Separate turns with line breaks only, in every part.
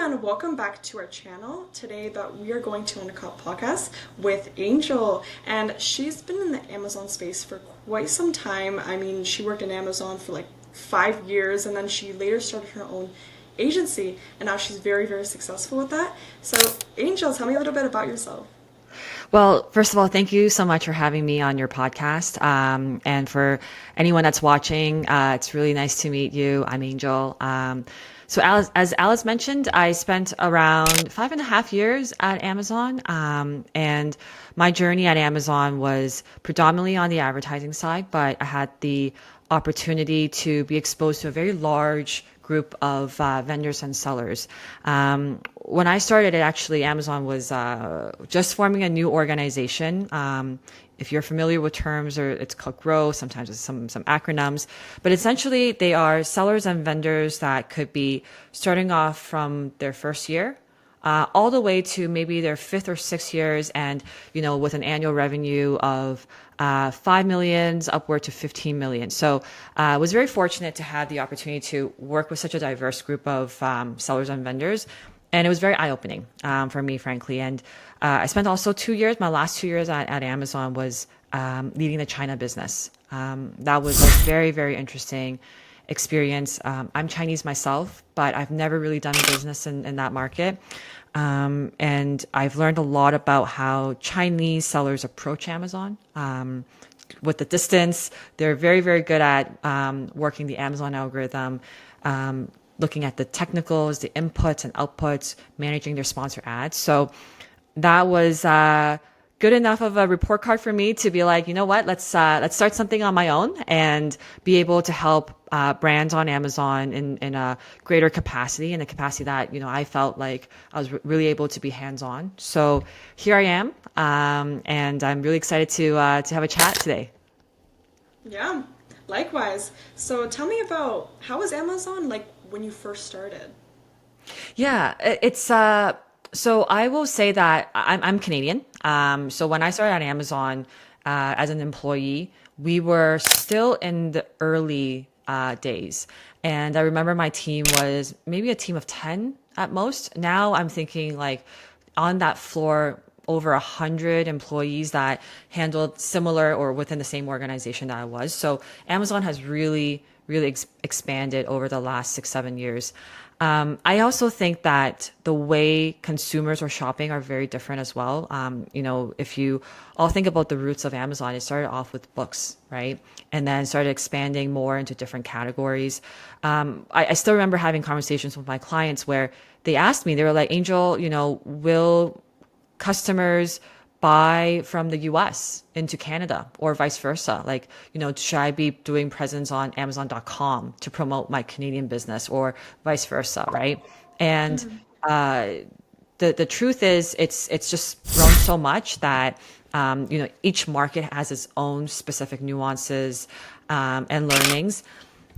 and welcome back to our channel. Today that we are going to Unicop podcast with Angel, and she's been in the Amazon space for quite some time. I mean, she worked in Amazon for like 5 years, and then she later started her own agency, and now she's very, very successful with that. So Angel, tell me a little bit about yourself.
Well, first of all, thank you so much for having me on your podcast. And for anyone that's watching, it's really nice to meet you. I'm Angel. As Alice mentioned, I spent around 5.5 years at Amazon. And my journey at Amazon was predominantly on the advertising side, but I had the opportunity to be exposed to a very large group of vendors and sellers. When I started, Amazon was just forming a new organization. If you're familiar with terms, or it's called Grow, sometimes it's some acronyms, but essentially they are sellers and vendors that could be starting off from their first year all the way to maybe their 5th or 6th years, and with an annual revenue of 5 million upward to 15 million. So I was very fortunate to have the opportunity to work with such a diverse group of sellers and vendors. And it was very eye-opening for me, frankly. And I spent also 2 years, my last 2 years at Amazon was leading the China business. That was a very, very interesting experience. I'm Chinese myself, but I've never really done business in that market. And I've learned a lot about how Chinese sellers approach Amazon. With the distance, they're very, very good at working the Amazon algorithm, looking at the technicals, the inputs and outputs, managing their sponsor ads. So that was good enough of a report card for me to be like, you know what, let's start something on my own and be able to help brands on Amazon in a greater capacity, in a capacity that I felt like I was really able to be hands-on. So here I am, and I'm really excited to have a chat today.
Yeah, likewise. So tell me about, how was Amazon like when you first started?
Yeah, it's so I will say that I'm Canadian. So when I started at Amazon as an employee, we were still in the early days, and I remember my team was maybe a team of 10 at most. Now I'm thinking like on that floor, over 100 employees that handled similar or within the same organization that I was. So Amazon has really, really expanded over the last 6, 7 years. I also think that the way consumers are shopping are very different as well. If you all think about the roots of Amazon, it started off with books, right? And then started expanding more into different categories. I still remember having conversations with my clients where they asked me, they were like, Angel, will customers buy from the US into Canada or vice versa? Like, should I be doing presence on Amazon.com to promote my Canadian business or vice versa, right? And the truth is it's just grown so much that each market has its own specific nuances and learnings.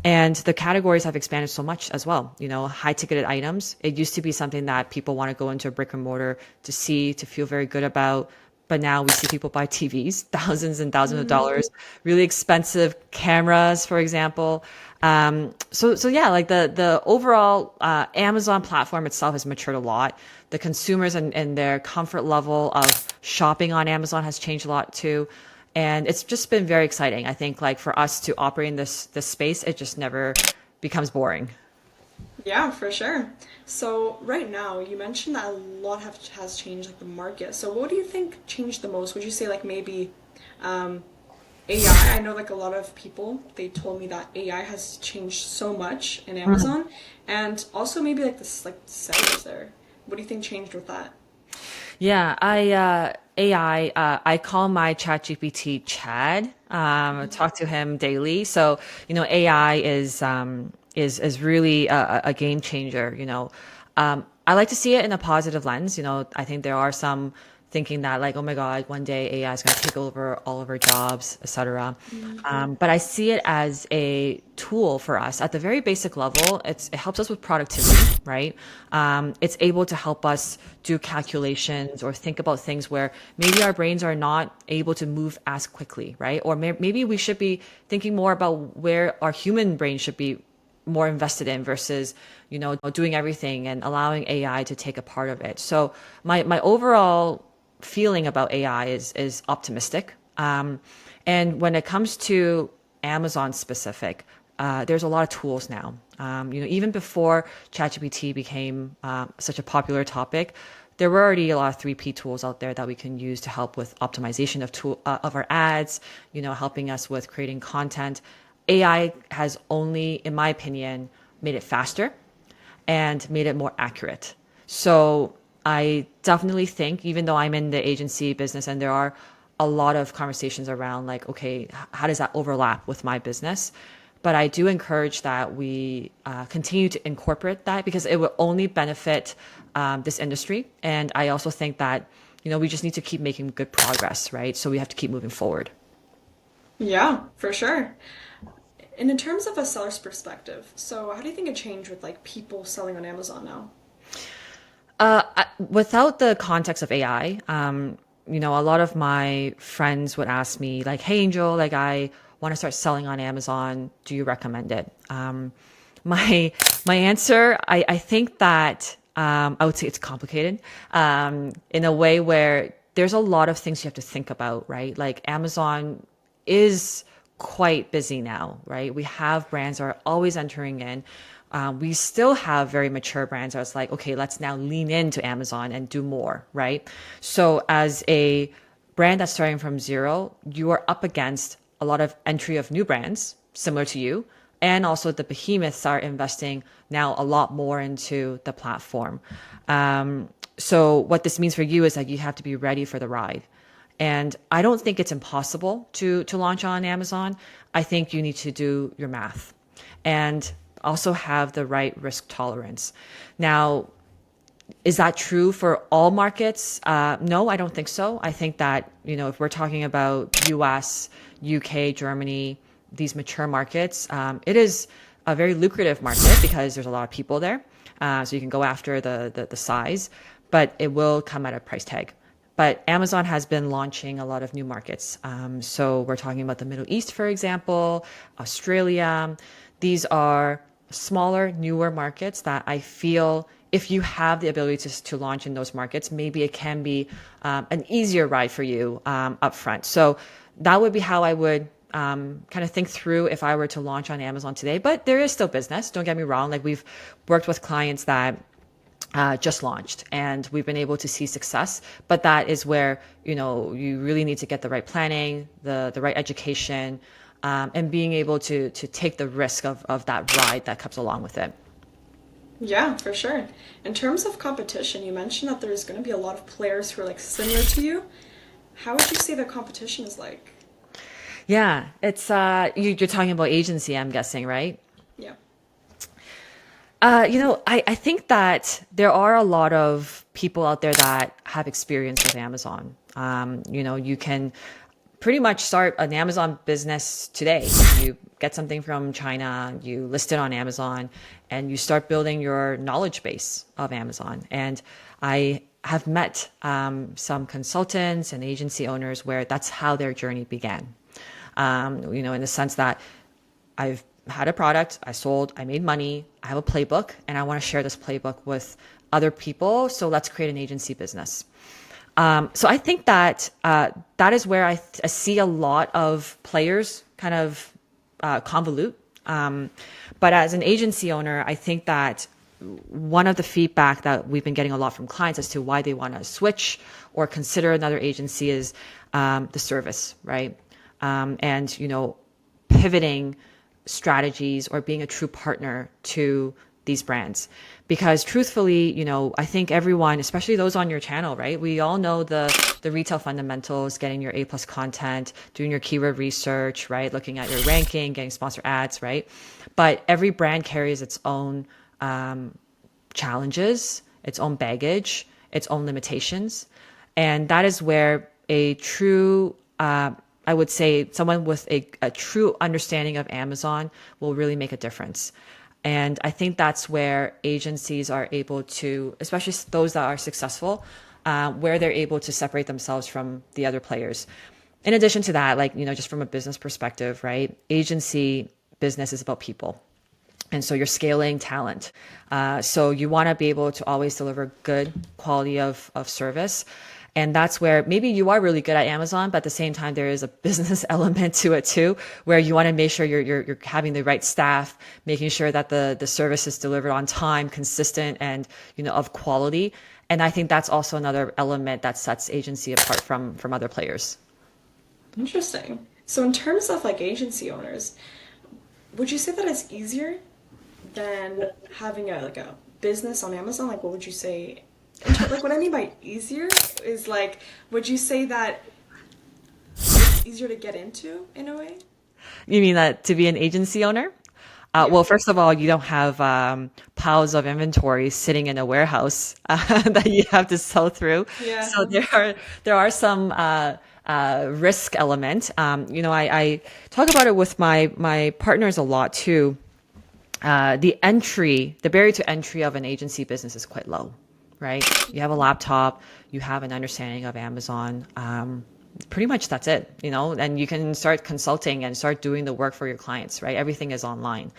And the categories have expanded so much as well. High ticketed items. It used to be something that people want to go into a brick and mortar to see, to feel very good about. But now we see people buy TVs, thousands and thousands of dollars, really expensive cameras, for example. So yeah, like the overall Amazon platform itself has matured a lot. The consumers and their comfort level of shopping on Amazon has changed a lot too. And it's just been very exciting. I think like for us to operate in this space, it just never becomes boring.
Yeah, for sure. So right now, you mentioned that a lot has changed, like the market. So what do you think changed the most? Would you say like maybe AI? I know like a lot of people, they told me that AI has changed so much in Amazon, and also maybe like this like sellers there. What do you think changed with that?
Yeah, AI, I call my ChatGPT Chad. Talk to him daily. So, AI is really a game changer. I like to see it in a positive lens. I think there are some thinking that like, oh my God, one day AI is going to take over all of our jobs, etc. But I see it as a tool for us at the very basic level. It helps us with productivity, right? It's able to help us do calculations or think about things where maybe our brains are not able to move as quickly, right? Or maybe we should be thinking more about where our human brain should be more invested in versus, doing everything and allowing AI to take a part of it. So my overall feeling about AI is optimistic. And when it comes to Amazon specific, there's a lot of tools now. Even before ChatGPT became such a popular topic, there were already a lot of 3P tools out there that we can use to help with optimization of our ads, helping us with creating content. AI has only, in my opinion, made it faster and made it more accurate. So I definitely think, even though I'm in the agency business and there are a lot of conversations around like, okay, how does that overlap with my business? But I do encourage that we continue to incorporate that because it will only benefit this industry. And I also think that, we just need to keep making good progress, right? So we have to keep moving forward.
Yeah, for sure. And in terms of a seller's perspective, so how do you think it changed with like people selling on Amazon now?
Without the context of AI, a lot of my friends would ask me like, "Hey, Angel, like I want to start selling on Amazon. Do you recommend it?" My my answer, I think that I would say it's complicated in a way where there's a lot of things you have to think about, right? Like Amazon is quite busy now, right? We have brands that are always entering in. We still have very mature brands. I was like, okay, let's now lean into Amazon and do more, right? So as a brand that's starting from zero, you are up against a lot of entry of new brands similar to you. And also the behemoths are investing now a lot more into the platform. So what this means for you is that you have to be ready for the ride. And I don't think it's impossible to launch on Amazon. I think you need to do your math and also have the right risk tolerance. Now, is that true for all markets? No, I don't think so. I think that, if we're talking about US, UK, Germany, these mature markets, it is a very lucrative market because there's a lot of people there. So you can go after the size, but it will come at a price tag. But Amazon has been launching a lot of new markets. So we're talking about the Middle East, for example, Australia. These are smaller, newer markets that I feel if you have the ability to launch in those markets, maybe it can be an easier ride for you up front. So that would be how I would kind of think through if I were to launch on Amazon today. But there is still business. Don't get me wrong. Like we've worked with clients that just launched and we've been able to see success, but that is where you really need to get the right planning, the right education, and being able to take the risk of that ride that comes along with it.
Yeah, for sure. In terms of competition, you mentioned that there's going to be a lot of players who are like similar to you. How would you say the competition is like?
Yeah, it's you're talking about agency, I'm guessing, right?
Yeah.
I think that there are a lot of people out there that have experience with Amazon. You can pretty much start an Amazon business today. You get something from China, you list it on Amazon, and you start building your knowledge base of Amazon. And I have met some consultants and agency owners where that's how their journey began. In the sense that I've had a product, I sold, I made money, I have a playbook, and I want to share this playbook with other people. So let's create an agency business. So I think that that is where I see a lot of players kind of convolute. But as an agency owner, I think that one of the feedback that we've been getting a lot from clients as to why they want to switch or consider another agency is the service, right? And pivoting strategies or being a true partner to these brands. Because truthfully, I think everyone, especially those on your channel, right? We all know the retail fundamentals, getting your A+ content, doing your keyword research, right? Looking at your ranking, getting sponsored ads, right? But every brand carries its own challenges, its own baggage, its own limitations. And that is where a true I would say someone with a true understanding of Amazon will really make a difference. And I think that's where agencies are able to, especially those that are successful, where they're able to separate themselves from the other players. In addition to that, just from a business perspective, right? Agency business is about people. And so you're scaling talent. So you want to be able to always deliver good quality of service. And that's where maybe you are really good at Amazon, but at the same time, there is a business element to it too, where you want to make sure you're having the right staff, making sure that the service is delivered on time, consistent, and, of quality. And I think that's also another element that sets agency apart from other players.
Interesting. So in terms of like agency owners, would you say that it's easier than having a business on Amazon? Like, what would you say? Like, what I mean by easier is like, would you say that it's easier to get into in a way?
You mean that to be an agency owner?
Yeah.
Well, first of all, you don't have piles of inventory sitting in a warehouse that you have to sell through.
Yeah.
So there are some risk element. I talk about it with my partners a lot too. The barrier to entry of an agency business is quite low, right? You have a laptop, you have an understanding of Amazon. Pretty much that's it, and you can start consulting and start doing the work for your clients, right? Everything is online.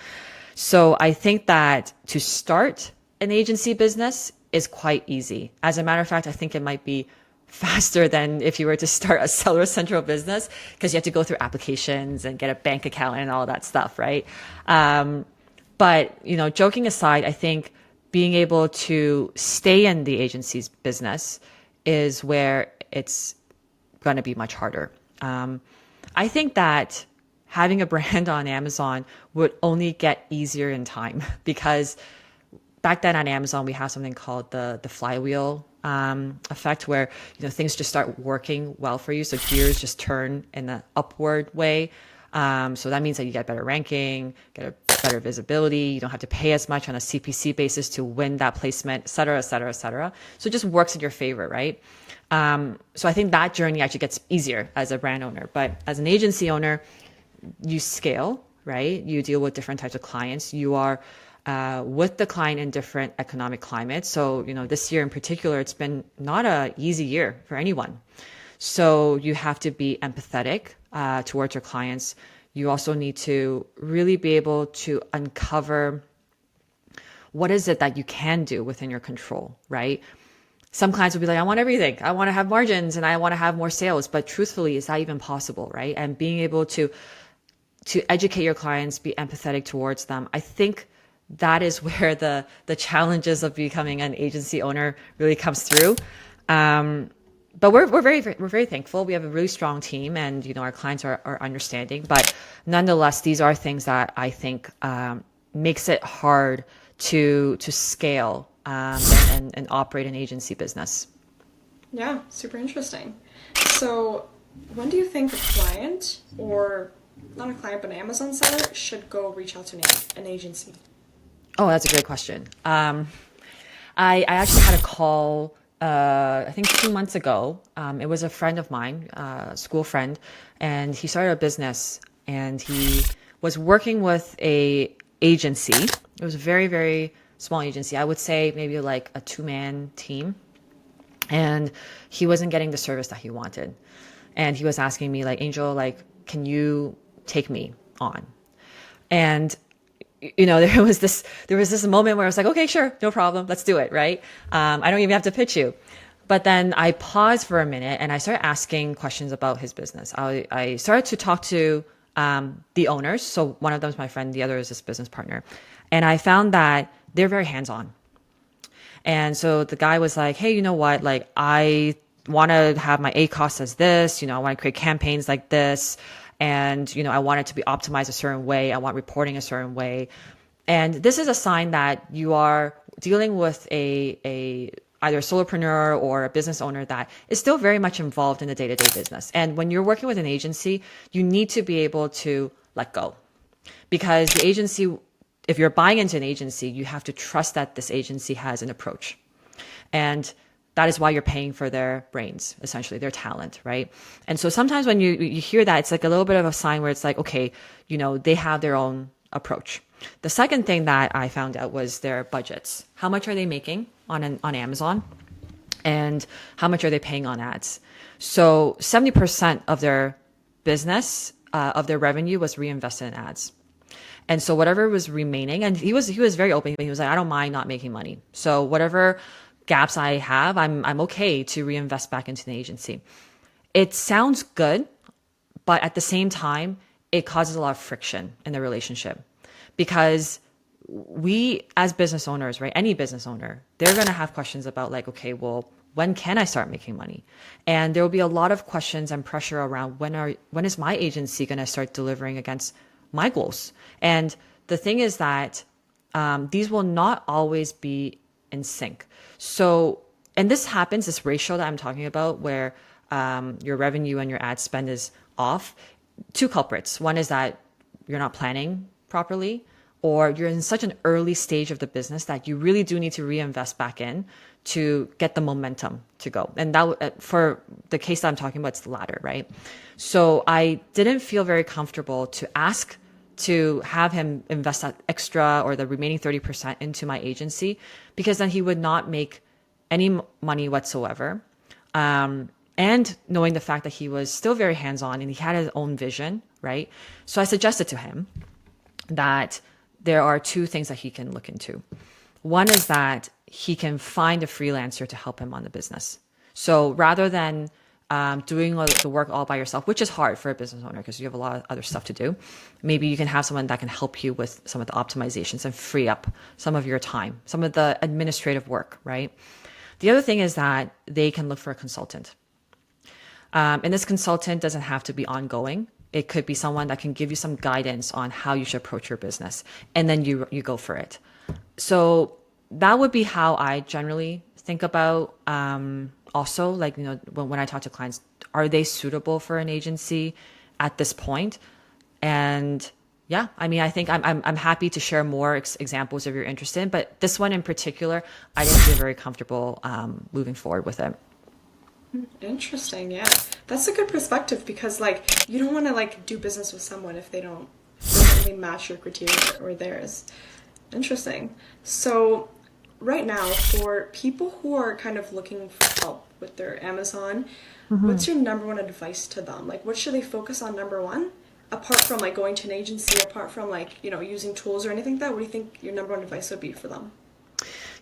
So I think that to start an agency business is quite easy. As a matter of fact, I think it might be faster than if you were to start a Seller Central business because you have to go through applications and get a bank account and all that stuff, right? But, joking aside, I think being able to stay in the agency's business is where it's going to be much harder. I think that having a brand on Amazon would only get easier in time because back then on Amazon, we have something called the flywheel effect where, things just start working well for you. So gears just turn in the upward way. So that means that you get better ranking, get a better visibility. You don't have to pay as much on a CPC basis to win that placement, et cetera, et cetera, et cetera. So it just works in your favor, right? So I think that journey actually gets easier as a brand owner. But as an agency owner, you scale, right? You deal with different types of clients. You are with the client in different economic climates. So, this year in particular, it's been not an easy year for anyone. So you have to be empathetic towards your clients. You also need to really be able to uncover what is it that you can do within your control, right? Some clients will be like, I want everything. I want to have margins and I want to have more sales. But truthfully, is that even possible, right? And being able to educate your clients, be empathetic towards them. I think that is where the challenges of becoming an agency owner really comes through. But we're very thankful. We have a really strong team, and our clients are understanding. But nonetheless, these are things that I think makes it hard to scale and operate an agency business.
Yeah, super interesting. So, when do you think a client, or not a client, but an Amazon seller, should go reach out to an agency?
Oh, that's a great question. I actually had a call, I think 2 months ago. It was a friend of mine, a school friend, and he started a business, and he was working with a agency. It was a very, very small agency. I would say maybe like a two-man team. And he wasn't getting the service that he wanted. And he was asking me like, Angel, like, can you take me on? And there was this moment where I was like, okay, sure, no problem, let's do it, right? I don't even have to pitch you. But then I paused for a minute and I started asking questions about his business. I started to talk to the owners. So one of them is my friend, the other is his business partner. And I found that they're very hands-on. And so the guy was like, hey, you know what? Like, I want to have my ACoS as this, I want to create campaigns like this. And, I want it to be optimized a certain way. I want reporting a certain way. And this is a sign that you are dealing with either a solopreneur or a business owner that is still very much involved in the day-to-day business. And when you're working with an agency, you need to be able to let go, because the agency, if you're buying into an agency, you have to trust that this agency has an approach. And that is why you're paying for their brains, essentially, their talent, right? And so sometimes when you hear that, it's like a little bit of a sign where it's like, okay, they have their own approach. The second thing that I found out was their budgets. How much are they making on Amazon? And how much are they paying on ads? So 70% of their business, of their revenue was reinvested in ads. And so whatever was remaining, and he was very open. He was like, I don't mind not making money. So whatever gaps I have, I'm okay to reinvest back into the agency. It sounds good, but at the same time, it causes a lot of friction in the relationship because we as business owners, right? Any business owner, they're going to have questions about like, okay, well, when can I start making money? And there will be a lot of questions and pressure around when is my agency going to start delivering against my goals? And the thing is that these will not always be in sync. So, and this happens, this ratio that I'm talking about, where your revenue and your ad spend is off. Two culprits. One is that you're not planning properly, or you're in such an early stage of the business that you really do need to reinvest back in to get the momentum to go. And that, for the case that I'm talking about, it's the latter, right? So I didn't feel very comfortable to ask to have him invest that extra or the remaining 30% into my agency, because then he would not make any money whatsoever. And knowing the fact that he was still very hands-on and he had his own vision, right? So I suggested to him that there are two things that he can look into. One is that he can find a freelancer to help him on the business. So rather than doing the work all by yourself, which is hard for a business owner because you have a lot of other stuff to do, maybe you can have someone that can help you with some of the optimizations and free up some of your time, some of the administrative work, right? The other thing is that they can look for a consultant. And this consultant doesn't have to be ongoing. It could be someone that can give you some guidance on how you should approach your business, and then you go for it. So that would be how I generally think about. Also, like, you know, when I talk to clients, are they suitable for an agency at this point? And yeah, I mean, I think I'm happy to share more examples if you're interested. But this one in particular, I didn't feel very comfortable moving forward with it.
Interesting, yeah. That's a good perspective because like you don't want to like do business with someone if they don't doesn't really match your criteria or theirs. Interesting. So right now for people who are kind of looking for help with their Amazon, what's your number one advice to them? Like what should they focus on number one? Apart from like going to an agency, apart from like, you know, using tools or anything like that, what do you think your number one advice would be for them?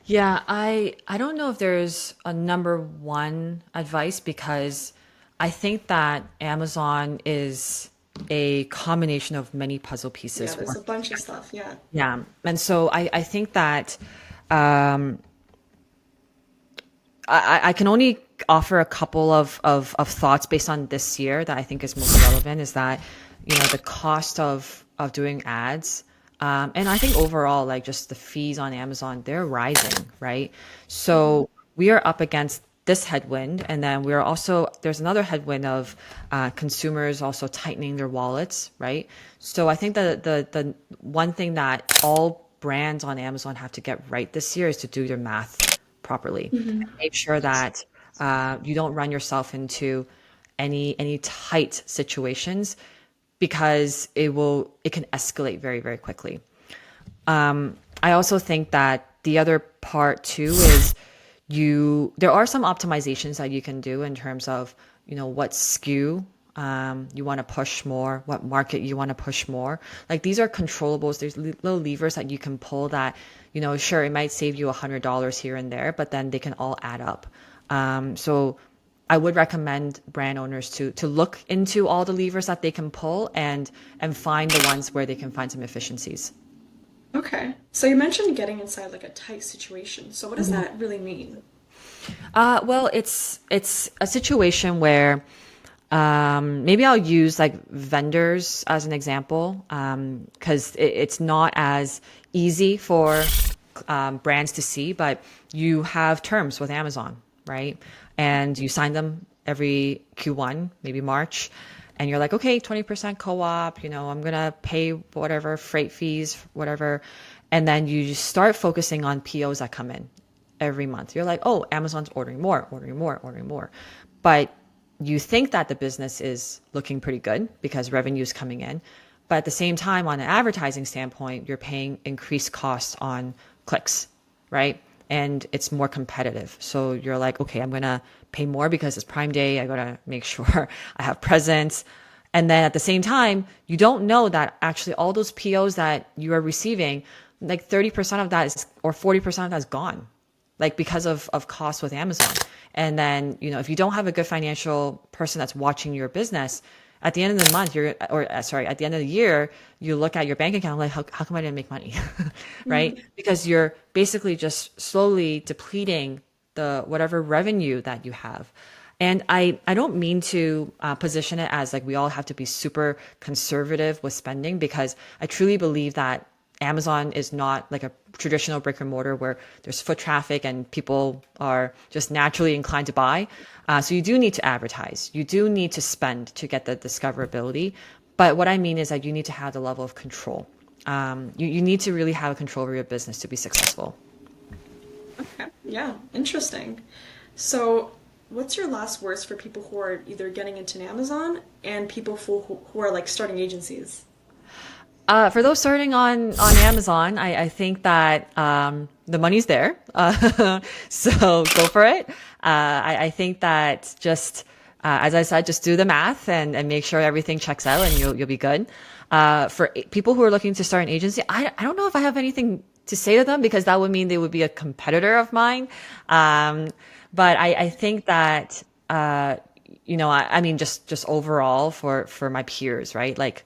Yeah, I don't know if there's a number one advice because I think that Amazon is a combination of many puzzle
Yeah,
pieces.
there's a bunch of stuff. Yeah.
Yeah. And so I think that um, I can only offer a couple of thoughts based on this year that I think is most relevant is that, you know, the cost of doing ads. And I think overall, like just the fees on Amazon, they're rising, right? So we are up against this headwind. And then there's another headwind of consumers also tightening their wallets, right? So I think that the one thing that all brands on Amazon have to get right this year is to do their math properly. Make sure that you don't run yourself into any tight situations because it can escalate very, very quickly. I also think that the other part too is there are some optimizations that you can do in terms of, you know, what SKU you want to push more, what market you want to push more. Like these are controllables. There's little levers that you can pull that, you know, sure, it might save you $100 here and there, but then they can all add up. So I would recommend brand owners to look into all the levers that they can pull and find the ones where they can find some efficiencies.
Okay. So you mentioned getting inside like a tight situation. So what does that really mean?
Well, it's a situation where maybe I'll use like vendors as an example because it's not as easy for brands to see, but you have terms with Amazon, right? And you sign them every Q1, maybe March, and you're like, okay, 20% co-op, you know, I'm gonna pay whatever freight fees, whatever, and then you just start focusing on POs that come in every month. You're like, oh, Amazon's ordering more, ordering more, ordering more, but you think that the business is looking pretty good because revenue is coming in. But at the same time, on an advertising standpoint, you're paying increased costs on clicks, right? And it's more competitive. So you're like, okay, I'm going to pay more because it's Prime Day. I got to make sure I have presence. And then at the same time, you don't know that actually all those POs that you are receiving, like 30% of that is, or 40% of that is gone, like because of costs with Amazon. And then, if you don't have a good financial person that's watching your business, at the end of the month, sorry, at the end of the year, you look at your bank account like, how come I didn't make money? Right?
Mhm.
Because you're basically just slowly depleting the whatever revenue that you have. And I don't mean to position it as like we all have to be super conservative with spending, because I truly believe that Amazon is not like a traditional brick and mortar where there's foot traffic and people are just naturally inclined to buy. So you do need to advertise. You do need to spend to get the discoverability. But what I mean is that you need to have the level of control. You need to really have a control over your business to be successful.
Okay. Yeah, interesting. So, what's your last words for people who are either getting into Amazon and people who are like starting agencies?
For those starting on Amazon, I think that the money's there, so go for it. I think that just as I said, just do the math and make sure everything checks out, and you'll be good. People who are looking to start an agency, I don't know if I have anything to say to them, because that would mean they would be a competitor of mine. Um, but I think that I mean, just overall for my peers, right? Like,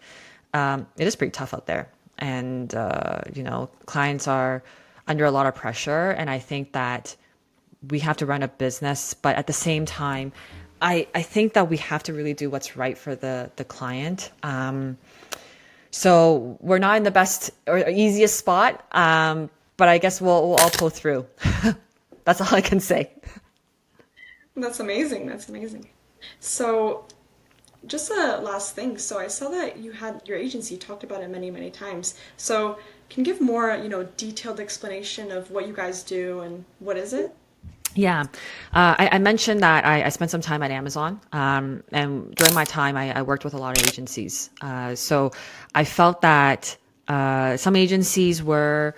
it is pretty tough out there. And, clients are under a lot of pressure. And I think that we have to run a business, but at the same time, I think that we have to really do what's right for the client. So we're not in the best or easiest spot, but I guess we'll all pull through. That's all I can say.
That's amazing. That's amazing. So, just a last thing. So, I saw that you had your agency, you talked about it many, many times. So, can you give more, detailed explanation of what you guys do and what is it?
Yeah. I mentioned that I spent some time at Amazon. And during my time, I worked with a lot of agencies. So I felt that some agencies were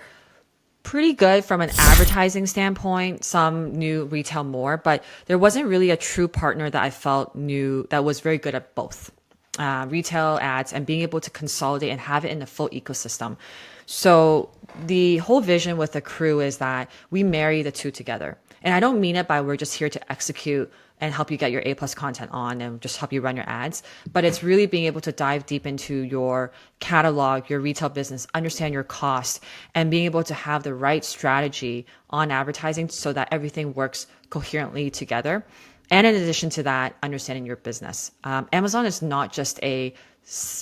pretty good from an advertising standpoint. Some knew retail more, but there wasn't really a true partner that I felt knew that was very good at both retail ads and being able to consolidate and have it in the full ecosystem. So the whole vision with the crew is that we marry the two together. And I don't mean it by we're just here to execute and help you get your A plus content on and just help you run your ads. But it's really being able to dive deep into your catalog, your retail business, understand your costs, and being able to have the right strategy on advertising so that everything works coherently together. And in addition to that, understanding your business. Amazon is not just a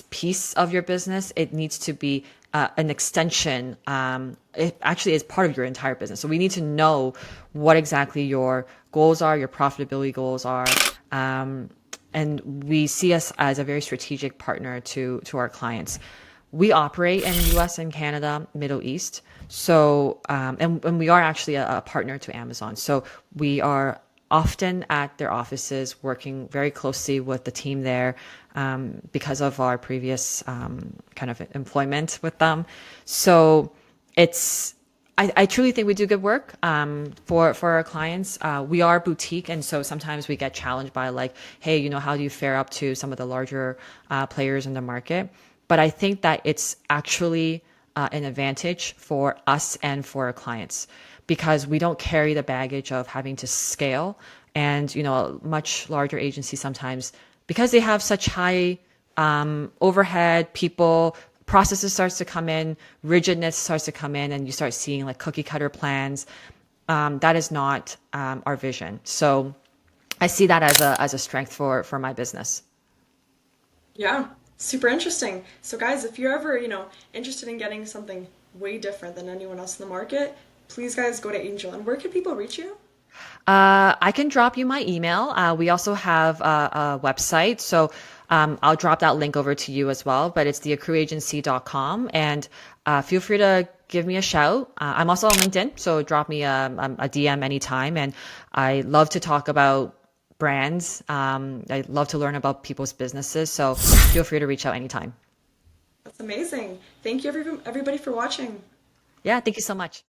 piece of your business. It needs to be an extension. It actually is part of your entire business. So we need to know what exactly your goals are, your profitability goals are. And we see us as a very strategic partner to our clients. We operate in US and Canada, Middle East. So, and we are actually a partner to Amazon. So we are often at their offices, working very closely with the team there because of our previous kind of employment with them. So I truly think we do good work for our clients. We are boutique, and so sometimes we get challenged by like, hey, how do you fare up to some of the larger players in the market? But I think that it's actually an advantage for us and for our clients, because we don't carry the baggage of having to scale. And, a much larger agency sometimes, because they have such high overhead, people, processes starts to come in, rigidness starts to come in, and you start seeing like cookie cutter plans. That is not our vision. So I see that as a strength for my business.
Yeah, super interesting. So, guys, if you're ever, interested in getting something way different than anyone else in the market, please, guys, go to Angel. And where can people reach you?
I can drop you my email. We also have a website. So I'll drop that link over to you as well, but it's theaccruagency.com. And feel free to give me a shout. I'm also on LinkedIn, so drop me a DM anytime. And I love to talk about brands. I love to learn about people's businesses. So feel free to reach out anytime.
That's amazing. Thank you, everybody, for watching.
Yeah, thank you so much.